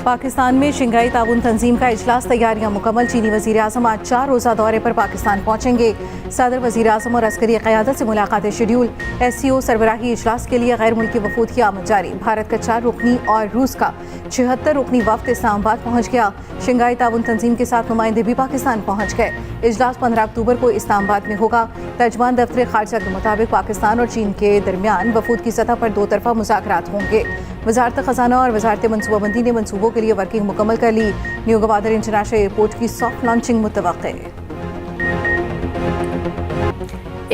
पाकिस्तान में शंघाई ताउन तंजीम का इजलास, तैयारियां मुकम्मल। चीनी वजीर आजम आज 4 रोज़ा दौरे पर पाकिस्तान पहुंचेंगे। सदर, वजीर आजम और अस्करी क़यादत से मुलाकातें शेड्यूल। SCO सरबराही इजलास के लिए गैर मुल्की वफूद की आमद जारी। भारत का 4 रुकनी और रूस का 76 रुकनी वफ्द इस्लामाबाद पहुंच गया। शंघाई ताउन तंजीम के साथ नुमाइंदे भी पाकिस्तान पहुंच गए। इजलास 15 अक्टूबर को इस्लामाबाद में होगा। तर्जमान दफ्तर खारजा के मुताबिक पाकिस्तान और चीन के दरमियान वफूद की सतह पर 2 तरफा मुज़ाकरात होंगे। वजारत ख़जाना और वजारत मनसूबाबंदी ने मनसूबों के लिए वर्किंग मुकम्मल कर ली। न्यू गवादर इंटरनेशनल एयरपोर्ट की सॉफ्ट लॉन्चिंग मुतवक्के।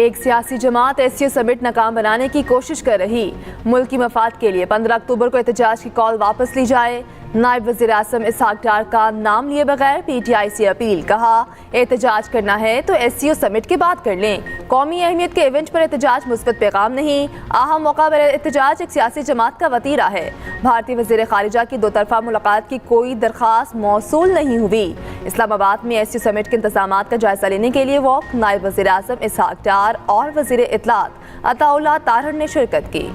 एक सियासी जमात SCO समिट नाकाम बनाने की कोशिश कर रही। मुल्की मफाद के लिए 15 अक्टूबर को एहतजाज की कॉल वापस ली जाए। नायब वज़ीर आज़म इसहाक डार का नाम लिए बगैर PTI से अपील। कहा, एहतजाज करना है तो SCO समिट के बाद कर लें। कौमी अहमियत के इवेंट पर एहतजाज मुस्बत पैगाम नहीं। अहम मौका पर एहतजाज एक सियासी जमात का वतीरा है। भारतीय वज़ीर ख़ारिजा की 2 तरफा मुलाकात की कोई दरख्वास्त मौसूल नहीं हुई। इस्लामाबाद में SCO समिट के इंतज़ामात का जायजा लेने के लिए वॉक। नायब वज़ीर आज़म इसहाक डार और वज़ीर इत्तलात अताउल्लाह ताहिर ने शिरकत की।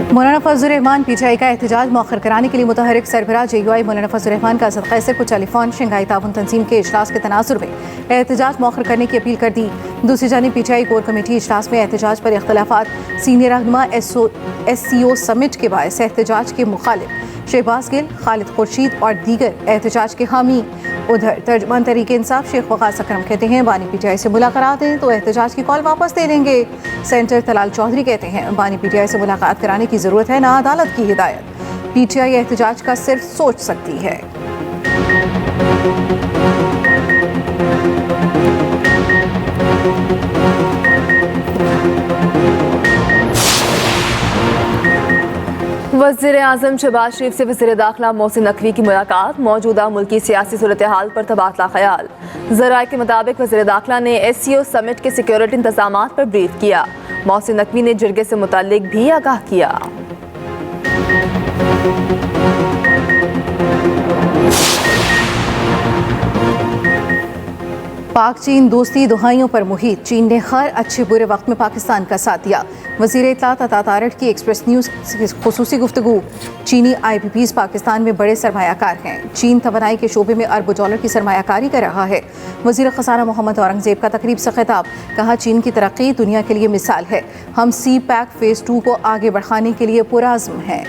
मौलाना फजल रहमान PTI का एहतजाज मौखर कराने के लिए मुतहरिक सरबराह JUI मौलाना फजल रहमान का असद कैसर को टेलीफोन शंघाई ताउन तंजीम के इजलास के तनाजुर में एहतजाज मौखर करने की अपील कर दी। दूसरी जानिब PTI कोर कमेटी इजलास में एहतजाज पर इख्तलाफात। सीनियर रहनुमा SCO समिट के बायस एहतजाज के मुखालिफ शहबाज गिल, खालिद खुर्शीद और दीगर एहतजाज के हामी। उधर तर्जमान तहरीक इंसाफ शेख वकास अकरम कहते हैं बानी PTI से मुलाकात दें तो एहतजाज की कॉल वापस दे देंगे। सेंटर तलाल चौधरी कहते हैं बानी PTI से मुलाकात कराने की ज़रूरत है, ना अदालत की हिदायत। PTI एहतजाज का सिर्फ सोच सकती है। वज़ीर आज़म शहबाज शरीफ से वज़ीर दाखिला मोहसिन नकवी की मुलाकात। मौजूदा मुल्की सियासी सूरत हाल पर तबादला ख्याल। ज़राए के मुताबिक वज़ीर दाखिला ने SCO समिट के सिक्योरिटी इंतजामात पर ब्रीफ किया। मोहसिन नकवी ने जिरगे से मुताल्लिक भी आगाह किया। पाक चीन दोस्ती दुहाइयों पर मुहित। चीन ने हर अच्छे बुरे वक्त में पाकिस्तान का साथ दिया। वज़ीर इत्तलात अता तारिक की एक्सप्रेस न्यूज़ खुसूसी गुफ्तगू। चीनी IPPs पाकिस्तान में बड़े सरमायाकार हैं। चीन तवानाई के शोबे में अरबों डॉलर की सरमायाकारी कर रहा है। वज़ीर ख़ज़ाना मोहम्मद औरंगज़ेब का तकरीब से खिताब। कहा, चीन की तरक्की दुनिया के लिए मिसाल है। हम CPEC फ़ेज़ 2 को आगे बढ़ाने के लिए पुरअज़्म हैं।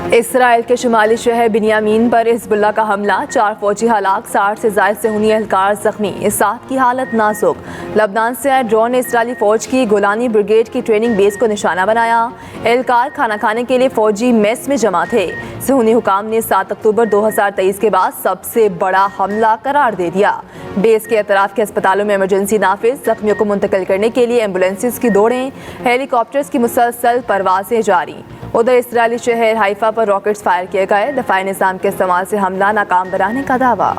इसराइल के शुमाली शहर बिन्यामीन पर हिज़्बुल्लाह का हमला। 4 फौजी हलाक, 60 से ज़ायद सेहूनी एहलकार जख्मी। इसाद की हालत नाजुक। लबनान से आए ड्रोन ने इसराइली फौज की गोलानी ब्रिगेड की ट्रेनिंग बेस को निशाना बनाया। एहलकार खाना खाने के लिए फौजी मेस में जमा थे। सेहूनी हुकाम ने 7 अक्टूबर 2023 के बाद सबसे बड़ा हमला करार दे दिया। बेस के अतराफ के अस्पतालों में इमरजेंसी नाफिज। जख्मियों को मुंतकिल करने के लिए एम्बुलेंसेज की दौड़ें। हेलीकॉप्टर्स की मुसलसल परवाजें जारी। उधर इसराइली शहर हाइफा पर रॉकेट्स फायर किए गए। दफाई निज़ाम के इस्तेमाल से हमला नाकाम बनाने का दावा।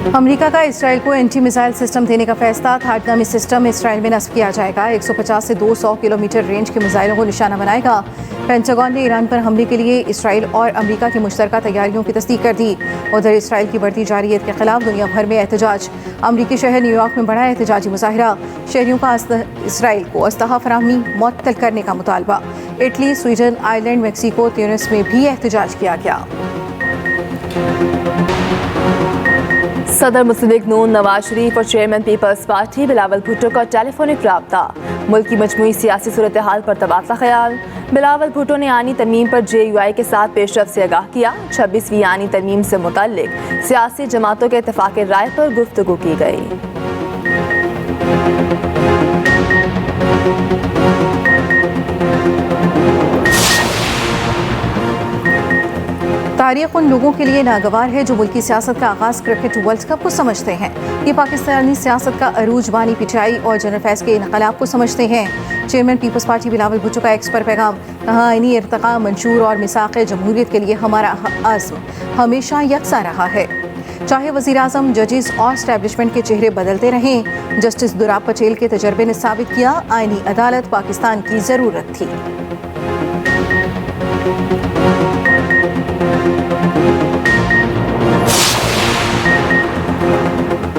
अमेरिका का इसराइल को एंटी मिसाइल सिस्टम देने का फैसला। थाडनामी सिस्टम इसराइल में नस्ब किया जाएगा। 150 से 200 किलोमीटर रेंज के मिसाइलों को निशाना बनाएगा। पेंटागन ने ईरान पर हमले के लिए इसराइल और अमेरिका की मुश्तरका तैयारियों की तस्दीक कर दी। उधर इसराइल की बढ़ती जारियत के खिलाफ दुनिया भर में एहतजाज। अमरीकी शहर न्यूयॉर्क में बड़ा एहतजाजी मुजाहिरा। शहरियों का इसराइल को असलहा फराहमी मुअत्तल करने का मुतालबा। Italy, Sweden, Ireland, Mexico, Tunis में भी एहतजाज किया गया। सदर मुस्लिम लीग नून नवाज शरीफ और चेयरमैन पीपल्स पार्टी बिलावल भुट्टो का टेलीफोनिक राब्ता। मुल्क की मजमूई सियासी सूरत हाल पर तबादला ख्याल। बिलावल भुट्टो ने आनी तरमीम पर JUI के साथ पेशरफ से आगाह किया। 26वीं आनी तरमीम से मुताल्लिक सियासी जमातों के इत्तेफाक राय पर गुफ्तगू की गई। तारीख उन लोगों के लिए नागवार है जो मुल्की सियासत का आगाज़ क्रिकेट वर्ल्ड कप को समझते हैं। ये पाकिस्तानी सियासत का अरूज बानी PTI और जनरल फैज़ के इनकलाब को समझते हैं। चेयरमैन पीपल्स पार्टी बिलावल भुट्टो का एक्स पर पैगाम। कहा, आईनी इर्तिका मंशूर और मिसाक़ जमहूरियत के लिए हमारा आज़्म हमेशा यकसा रहा है। चाहे वज़ीर आज़म, जजेस और एस्टैब्लिशमेंट के चेहरे बदलते रहें, जस्टिस दुराब पटेल के तजर्बे ने साबित किया आईनी अदालत पाकिस्तान की ज़रूरत थी।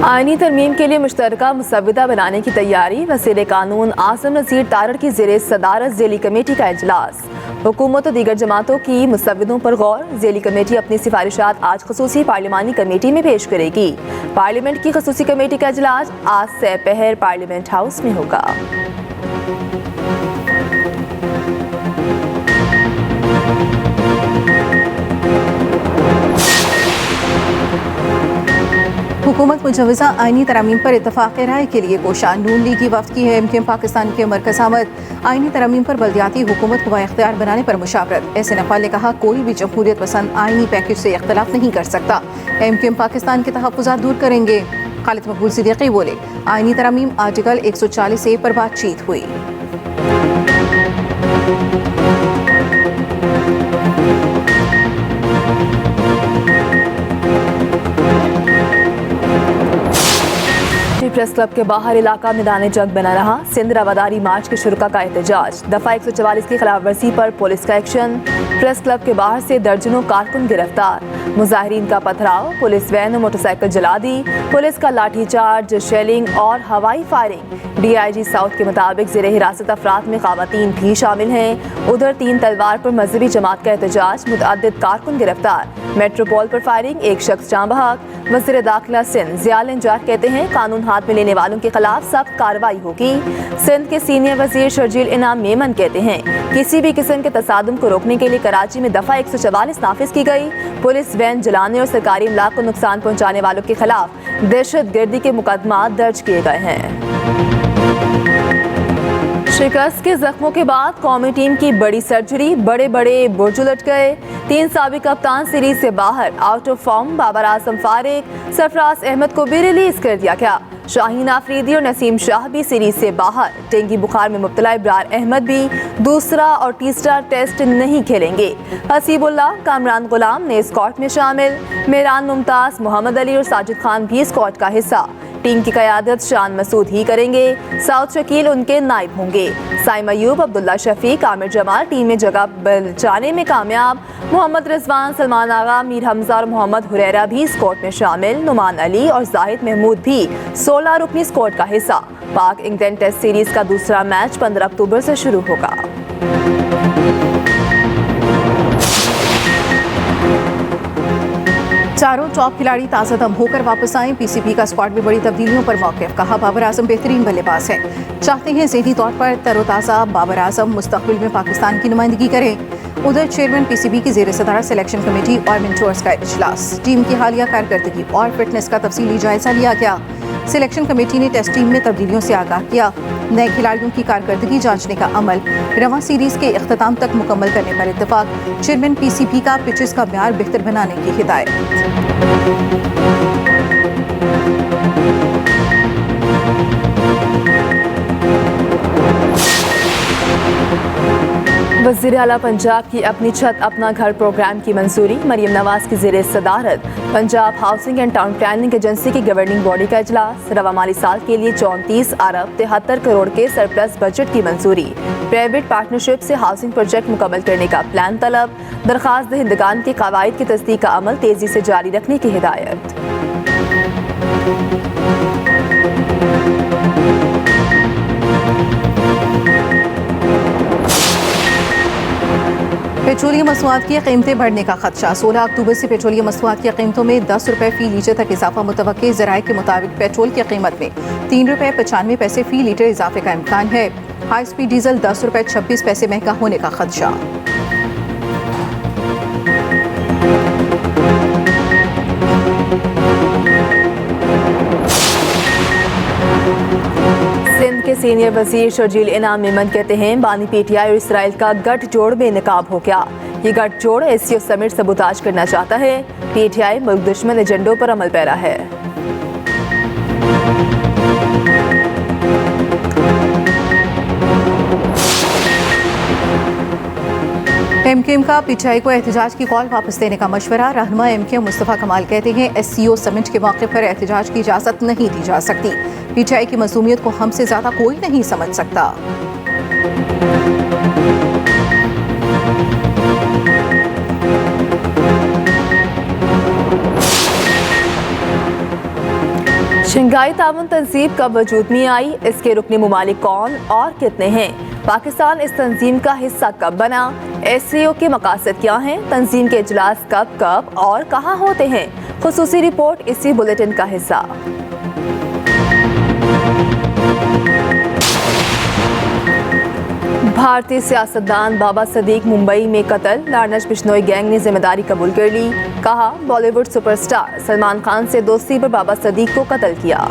आईनी तरमीम के लिए मुश्तरका मुसव्विदा बनाने की तैयारी। वज़ीर कानून आसिम नज़ीर तारड़ की ज़ेरे सदारत ज़ेली कमेटी का इजलास। हुकूमत और दीगर जमातों की मुसव्विदों पर गौर। ज़ेली कमेटी अपनी सिफारिशात आज खसूसी पार्लिमानी कमेटी में पेश करेगी। पार्लियामेंट की खसूसी कमेटी का इजलास आज से पहर पार्लियामेंट हाउस में होगा। हुकूमत मुजवज़ा आईनी तरमीम पर इत्तफाक़ राय के लिए कोशा। नून लीग की वफ़द की है MKM पाकिस्तान के मरकज़ आमद। आईनी तरमीम पर बल्दियाती हुकूमत को बाइख्तियार बनाने पर मुशावरत। SNF ने कहा कोई भी जमहूरियत पसंद आईनी पैकेज से इख्तलाफ नहीं कर सकता। MKM पाकिस्तान के तहफ़्फ़ुज़ात दूर करेंगे। खालिद मकबूल सिद्दीकी बोले आईनी तरमीम आर्टिकल 140A पर बातचीत हुई। प्रेस क्लब के बाहर इलाका मैदान जंग बना रहा। सिंध रवादारी मार्च के शुरुका का एहतजाज। दफा 144 की खिलाफ वर्जी पर पुलिस का एक्शन। प्रेस क्लब के बाहर से दर्जनों कारकुन गिरफ्तार। मुजाहिरीन का पथराव, पुलिस वैन और मोटरसाइकिल जला दी। पुलिस का लाठीचार्ज, शेलिंग और हवाई फायरिंग। DIG साउथ के मुताबिक ज़ेरे हिरासत अफराद में ख़वातीन भी शामिल हैं। उधर 3 तलवार पर मजहबी जमात का एहतजाज, मुतअद्दिद कारकुन गिरफ्तार। मेट्रोपोल पर फायरिंग, एक शख्स जाँ बहक। वज़ीर दाखिला सिंध ज़ियाल इंजार कहते हैं कानून हाथ में लेने वालों के खिलाफ सख्त कार्रवाई होगी। सिंध के सीनियर वज़ीर शर्जील इनाम मेमन कहते हैं किसी भी किस्म के तसादुम को रोकने के लिए कराची में दफा 144 नाफिज की गई। पुलिस वैन जलाने और सरकारी इमलाक को नुकसान पहुंचाने वालों के खिलाफ दहशत गर्दी के मुकदमा दर्ज किए गए हैं। शिकस्त के जख्मों के बाद कौमी टीम की बड़ी सर्जरी, बड़े बड़े बुर्ज उलट गए। 3 साबिक कप्तान सीरीज से बाहर, out of form. Babar Azam फारिग, सरफराज अहमद को भी रिलीज कर दिया गया। शाहीन आफरीदी और नसीम शाह भी सीरीज से बाहर। डेंगू बुखार में मुब्तला इब्रार अहमद भी दूसरा और तीसरा टेस्ट नहीं खेलेंगे। हसीबुल्लाह, कामरान गुलाम नए स्क्वाड में शामिल। मेहरान मुमताज, मोहम्मद अली और साजिद खान भी स्क्वाड का हिस्सा। टीम की क़यादत शान मसूद ही करेंगे। साउथ शकील उनके नायब होंगे। साइम अयूब, अब्दुल्ला शफीक, आमिर जमाल टीम में जगह बचाने में कामयाब। मोहम्मद रिजवान, सलमान आगा, मीर हमजा और मोहम्मद हुरैरा भी स्क्वाड में शामिल। नुमान अली और जाहिद महमूद भी 16 रुकनी स्क्वाड का हिस्सा। पाक इंग्लैंड टेस्ट सीरीज का दूसरा मैच 15 अक्टूबर से शुरू होगा। चारों टॉप खिलाड़ी ताज़ा दम होकर वापस आए। PCB का स्क्वाड में बड़ी तब्दीलियों पर मौक़िफ़। कहा बाबर आजम बेहतरीन बल्लेबाज है, चाहते हैं ज़हनी तौर पर तरोताज़ा बाबर आजम मुस्तक़बिल में पाकिस्तान की नुमाइंदगी करें। उधर चेयरमैन PCB की ज़ेर सदारत सिलेक्शन कमेटी और मेंटोर्स का इजलास। टीम की हालिया कारकर्दगी और फिटनेस का तफसीली जायजा लिया गया। सिलेक्शन कमेटी ने टेस्ट टीम में तब्दीलियों से आगाह किया। नए खिलाड़ियों की कारकर्दगी जांचने का अमल रवां सीरीज के इख्तिताम तक मुकम्मल करने पर इत्तफाक। चेयरमैन PCB का पिचेस का म्यार बेहतर बनाने की हिदायत। वज़ीर आला पंजाब की अपनी छत अपना घर प्रोग्राम की मंजूरी। मरीम नवाज की ज़ेरे सदारत Punjab housing and town planning agency की गवर्निंग बॉडी का इजलास। रवा माली साल के लिए 34 अरब 73 करोड़ के सरप्लस बजट की मंजूरी। प्राइवेट पार्टनरशिप से हाउसिंग प्रोजेक्ट मुकम्मल करने का प्लान तलब। दरख्वास्त दहिंदगान के कवायद की तस्दीक का अमल तेजी से जारी रखने की हिदायत। पेट्रोलियम मसनूआत की कीमतें बढ़ने का खदशा। 16 अक्टूबर से पेट्रोलियम मसनूआत की कीमतों में 10 रुपये फी लीटर तक इजाफा मुतवक्के। ज़राए के मुताबिक पेट्रोल की कीमत में 3 रुपये 95 पैसे फी लीटर इजाफे का इम्कान है। हाई स्पीड डीजल 10 रुपये 26 पैसे महंगा होने का खदशा। सिंध के सीनियर वजीर शर्जील इनाम मेमन कहते हैं बानी PTI और इसराइल का गठजोड़ बेनकाब हो गया। ये गठजोड़ SCO समिट सबूताज करना चाहता है। PTI मुल्क दुश्मन एजेंडों पर अमल पैरा है। एमकेएम का पीटीआई को एहतजाज की कॉल वापस लेने का मशवरा। रहनुमा एमकेएम मुस्तफा कमाल कहते हैं एससीओ समिट के मौके पर एहतजाज की इजाजत नहीं दी जा सकती। पीटीआई की मसूमियत को हमसे ज्यादा कोई नहीं समझ सकता। शंघाई ताउन तंजीम कब वजूद में आई, इसके रुकनी मुमालिक कौन और कितने हैं, पाकिस्तान इस तंजीम का हिस्सा कब बना, एससीओ के मकासद क्या हैं, तंजीम के इजलास कब कब और कहाँ होते हैं। खुसूसी रिपोर्ट इसी बुलेटिन का हिस्सा। भारतीय सियासतदान बाबा सदीक मुंबई में कत्ल, लारनश बिश्नोई गैंग ने जिम्मेदारी कबूल कर ली। कहा बॉलीवुड सुपरस्टार सलमान खान से दोस्ती पर बाबा सदीक को कत्ल किया।